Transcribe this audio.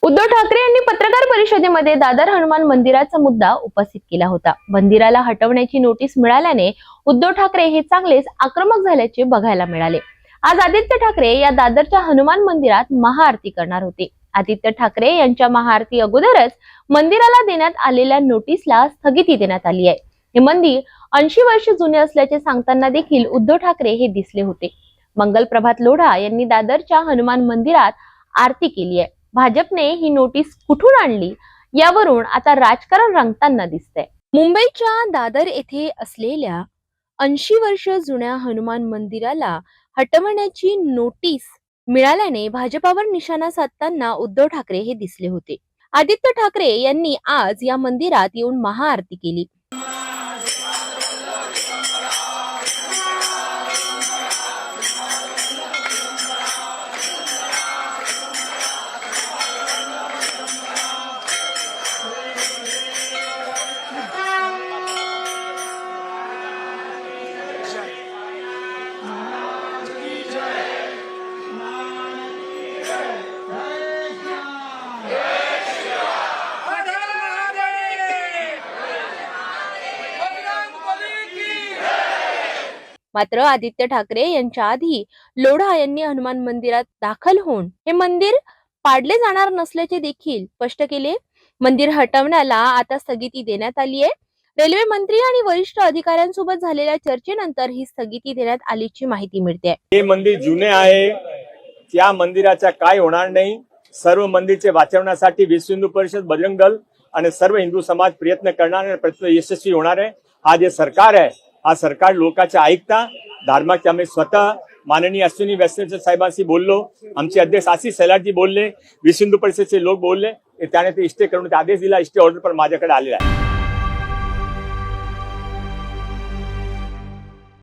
उद्धव ठाकरे यांनी पत्रकार परिषदेमध्ये दादर हनुमान मंदिराचा मुद्दा उपस्थित केला होता। मंदिराला हटवण्याची नोटीस मिळाल्याने उद्धव ठाकरे हे चांगलेच आक्रमक झाल्याचे बघायला मिळाले। आज आदित्य ठाकरे या दादरच्या हनुमान मंदिरात महाआरती करणार होते। आदित्य ठाकरे यांच्या महाआरती अगोदरच मंदिराला देण्यात आलेल्या नोटीसला स्थगिती देण्यात आली आहे। हे मंदिर 80 वर्ष जुने असल्याचे सांगताना देखील उद्धव ठाकरे हे दिसले होते। मंगल प्रभात लोढा यांनी दादरच्या हनुमान मंदिरात आरती केली आहे। भाजपने ही नोटीस कुठून आणली यावरून आता राजकारण रंगताना दिसतंय। मुंबईच्या दादर येथे असलेल्या 80 वर्ष जुन्या हनुमान मंदिराला हटवण्याची नोटीस मिळाल्याने भाजपावर निशाणा साधताना उद्धव ठाकरे हे दिसले होते। आदित्य ठाकरे यांनी आज या मंदिरात येऊन महाआरती केली। मात्र आदित्य ठाकरे यांच्या आधी लोढा यांनी हनुमान मंदिरात दाखल होऊन हे मंदिर पाडले जाणार नसल्याचे देखील स्पष्ट केले। मंदिर हटवण्याला आता स्थगिती देण्यात आली आहे। रेल्वे मंत्री आणि वरिष्ठ अधिकाऱ्यांसोबत झालेल्या चर्चेनंतर ही स्थगिती देण्यात आल्याची माहिती मिळते। हे मंदिर जुने आहे, त्या मंदिराचा काय होणार नाही। सर्व मंदिरचे वाचवण्यासाठी विश्व हिंदू परिषद, बजरंग दल आणि सर्व हिंदू समाज प्रयत्न करणार आणि प्रयत्न यशस्वी होणार आहे। हा जे सरकार आहे, हा सरकार लोकांचे ऐकता धार्मिक आम्ही स्वतः माननीय अश्विनी वैष्णव साहेबांशी बोललो, आमचे अध्यक्ष आशिष शेलारजी बोलले, विश्व हिंदू परिषदचे लोक बोलले, त्याने ते स्टे करून आदेश दिला। स्टे ऑर्डर पण माझ्याकडे आलेला आहे।